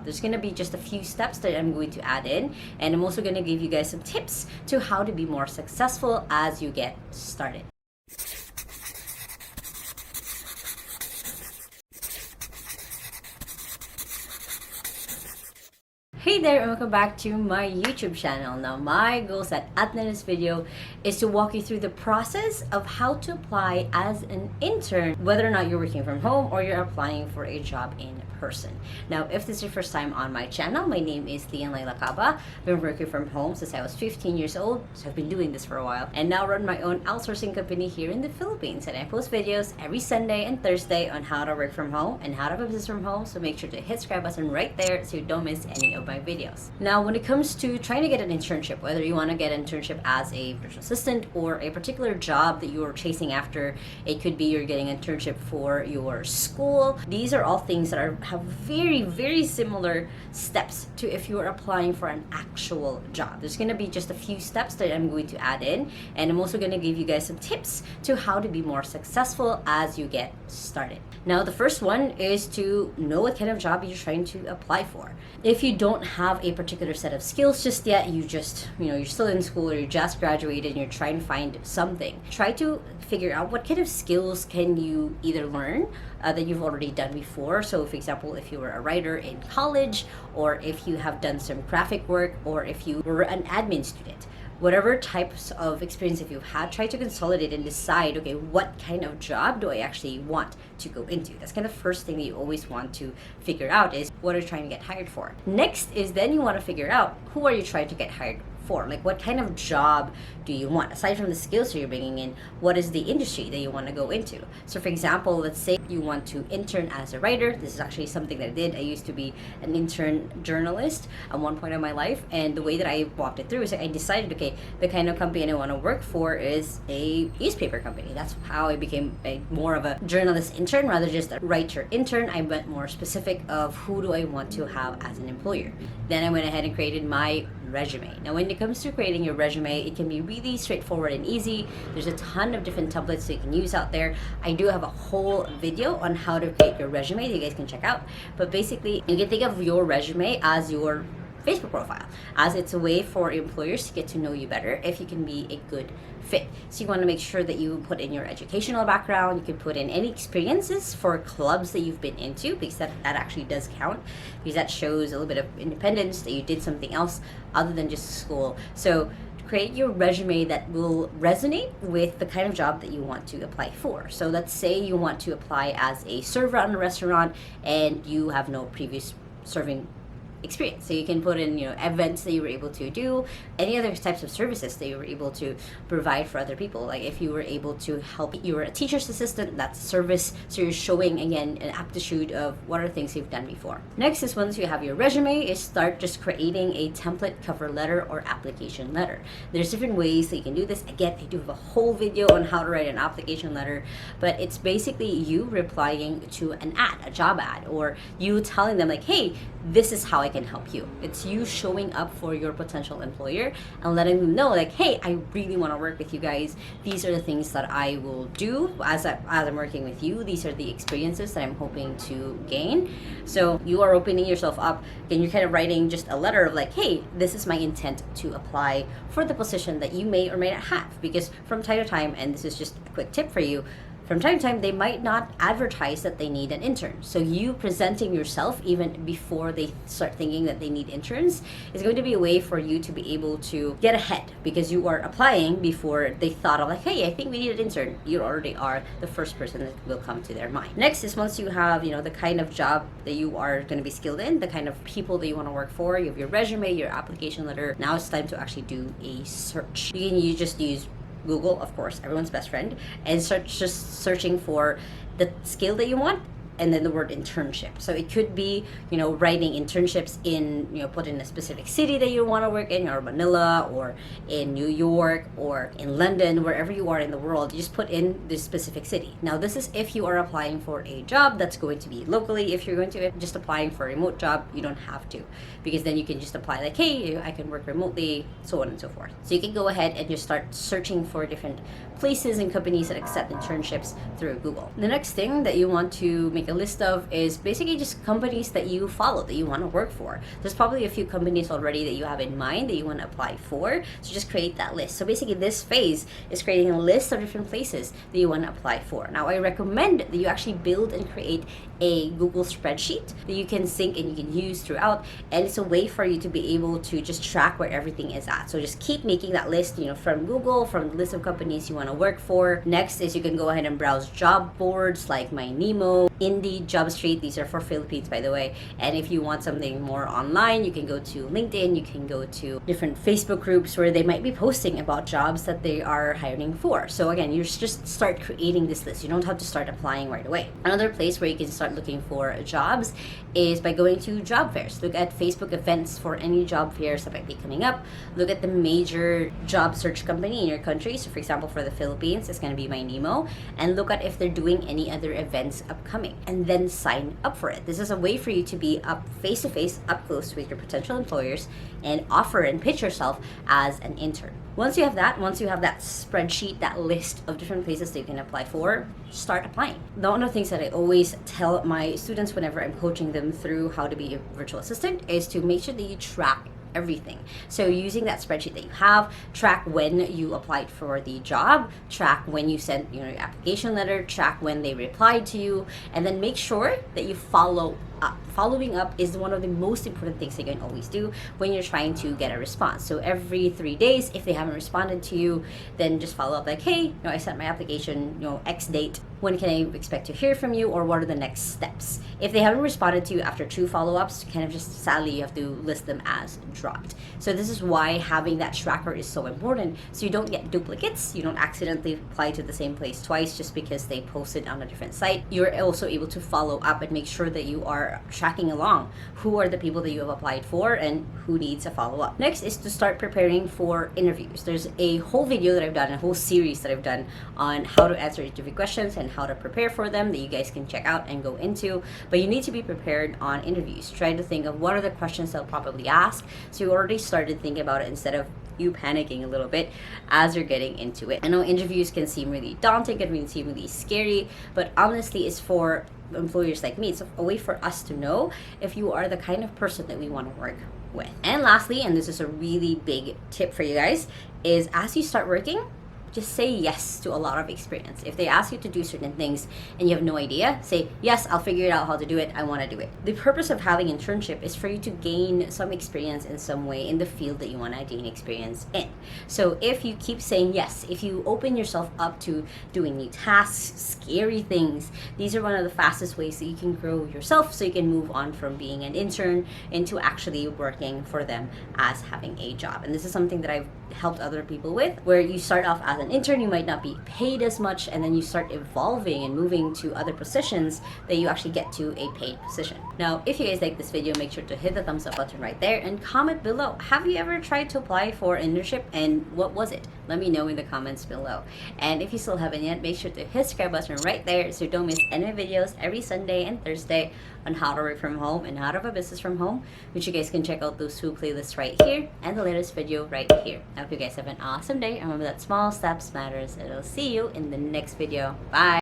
There's going to be just a few steps that I'm going to add in, and I'm also going to give you guys some tips to how to be more successful as you get started. Hey there, and welcome back to my YouTube channel. Now, my goal at the end of this video is to walk you through the process of how to apply as an intern, whether or not you're working from home or you're applying for a job in person. Now, if this is your first time on my channel, my name is Lacaba. I've been working from home since I was 15 years old, so I've been doing this for a while, and now run my own outsourcing company here in the Philippines. And I post videos every Sunday and Thursday on how to work from home and how to have a business from home, so make sure to hit subscribe button right there so you don't miss any of my videos. Now, when it comes to trying to get an internship, whether you want to get an internship as a virtual assistant or a particular job that you're chasing after, it could be you're getting an internship for your school. These are all things that have very similar steps to if you are applying for an actual job. There's going to be just a few steps that I'm going to add in, and I'm also going to give you guys some tips to how to be more successful as you get started. Now, the first one is to know what kind of job you're trying to apply for. If you don't have a particular set of skills just yet, you're still in school or you just graduated and you're trying to find something, try to figure out what kind of skills can you either learn that you've already done before. So, for example, if you were a writer in college, or if you have done some graphic work, or if you were an admin student, whatever types of experience if you've had, try to consolidate and decide, okay, what kind of job do I actually want to go into? That's kind of the first thing that you always want to figure out, is what are you trying to get hired for? Next is then you want to figure out, who are you trying to get hired for? Like, what kind of job do you want? Aside from the skills that you're bringing in, what is the industry that you want to go into? So, for example, let's say you want to intern as a writer. This is actually something that I did. I used to be an intern journalist at one point in my life, and the way that I walked it through is I decided, okay, the kind of company I want to work for is a newspaper company. That's how I became more of a journalist intern rather just a writer intern. I went more specific of who do I want to have as an employer. Then I went ahead and created my resume. Now, when it comes to creating your resume, it can be really straightforward and easy. There's a ton of different templates that you can use out there. I do have a whole video on how to create your resume that you guys can check out. But basically, you can think of your resume as your Facebook profile, as it's a way for employers to get to know you better if you can be a good fit. So you want to make sure that you put in your educational background. You can put in any experiences for clubs that you've been into, because that actually does count, because that shows a little bit of independence, that you did something else other than just school. So create your resume that will resonate with the kind of job that you want to apply for. So let's say you want to apply as a server in a restaurant and you have no previous serving experience. So you can put in, events that you were able to do, any other types of services that you were able to provide for other people. Like if you were able to help, you were a teacher's assistant, that's a service. So you're showing, again, an aptitude of what are things you've done before. Next is, once you have your resume, is start just creating a template cover letter or application letter. There's different ways that you can do this. Again, I do have a whole video on how to write an application letter, but it's basically you replying to an ad, a job ad, or you telling them like, hey, this is how I can help you. It's you showing up for your potential employer and letting them know like, hey, I really want to work with you guys. These are the things that I will do as I'm working with you. These are the experiences that I'm hoping to gain. So you are opening yourself up, and you're kind of writing just a letter of like, hey, this is my intent to apply for the position that you may or may not have. Because from time to time, and this is just a quick tip for you, from time to time, they might not advertise that they need an intern. So you presenting yourself even before they start thinking that they need interns is going to be a way for you to be able to get ahead, because you are applying before they thought of like, hey, I think we need an intern. You already are the first person that will come to their mind. Next is, once you have, the kind of job that you are going to be skilled in, the kind of people that you want to work for, you have your resume, your application letter. Now it's time to actually do a search. You just use Google, of course, everyone's best friend, and start just searching for the skill that you want, and then the word internship. So it could be, writing internships in, put in a specific city that you want to work in, or Manila, or in New York, or in London, wherever you are in the world. You just put in this specific city. Now, this is if you are applying for a job that's going to be locally. If you're going to just applying for a remote job, you don't have to, because then you can just apply like, hey, I can work remotely, so on and so forth. So you can go ahead and just start searching for different places and companies that accept internships through Google. The next thing that you want to make make a list of is basically just companies that you follow, that you want to work for. There's probably a few companies already that you have in mind that you want to apply for, so just create that list. So basically this phase is creating a list of different places that you want to apply for. Now I recommend that you actually build and create a Google spreadsheet that you can sync and you can use throughout, and it's a way for you to be able to just track where everything is at. So just keep making that list, from Google, from the list of companies you want to work for. Next is you can go ahead and browse job boards like MyNemo, Indeed, JobStreet. These are for Philippines, by the way. And if you want something more online, you can go to LinkedIn, you can go to different Facebook groups where they might be posting about jobs that they are hiring for. So again, you just start creating this list. You don't have to start applying right away. Another place where you can start looking for jobs is by going to job fairs. Look at Facebook events for any job fairs that might be coming up. Look at the major job search company in your country. So for example, for the Philippines, it's going to be MyNemo, and look at if they're doing any other events upcoming, and then sign up for it. This is a way for you to be up face to face, up close with your potential employers, and offer and pitch yourself as an intern. Once you have that spreadsheet, that list of different places that you can apply for, start applying. One of the things that I always tell my students whenever I'm coaching them through how to be a virtual assistant is to make sure that you track everything. So using that spreadsheet that you have, track when you applied for the job, track when you sent your application letter, track when they replied to you, and then make sure that you follow up. Following up is one of the most important things you can always do when you're trying to get a response. So every 3 days, if they haven't responded to you, then just follow up like, hey, I sent my application, X date. When can I expect to hear from you, or what are the next steps? If they haven't responded to you after 2 follow-ups, kind of just sadly you have to list them as dropped. So this is why having that tracker is so important, so you don't get duplicates, you don't accidentally apply to the same place twice just because they posted on a different site. You're also able to follow up and make sure that you are tracking along who are the people that you have applied for and who needs a follow-up. Next is to start preparing for interviews. There's a whole video that I've done, a whole series that I've done on how to answer interview questions and how to prepare for them that you guys can check out and go into. But you need to be prepared on interviews. Try to think of what are the questions they'll probably ask, so you already started thinking about it instead of you panicking a little bit as you're getting into it. I know interviews can seem really daunting, can seem really scary, but honestly it's for employers like me. It's a way for us to know if you are the kind of person that we want to work with. And lastly, and this is a really big tip for you guys, is as you start working, just say yes to a lot of experience. If they ask you to do certain things and you have no idea, say, yes, I'll figure it out how to do it. I want to do it. The purpose of having internship is for you to gain some experience in some way in the field that you want to gain experience in. So if you keep saying yes, if you open yourself up to doing new tasks, scary things, these are one of the fastest ways that you can grow yourself, so you can move on from being an intern into actually working for them as having a job. And this is something that I've helped other people with, where you start off as an intern, you might not be paid as much, and then you start evolving and moving to other positions that you actually get to a paid position. Now, if you guys like this video, make sure to hit the thumbs up button right there and comment below. Have you ever tried to apply for internship, and what was it? Let me know in the comments below. And if you still haven't yet, make sure to hit the subscribe button right there so you don't miss any videos every Sunday and Thursday on how to work from home and how to have a business from home, which you guys can check out those 2 playlists right here and the latest video right here. I hope you guys have an awesome day. Remember that small steps matters, and I'll see you in the next video. Bye!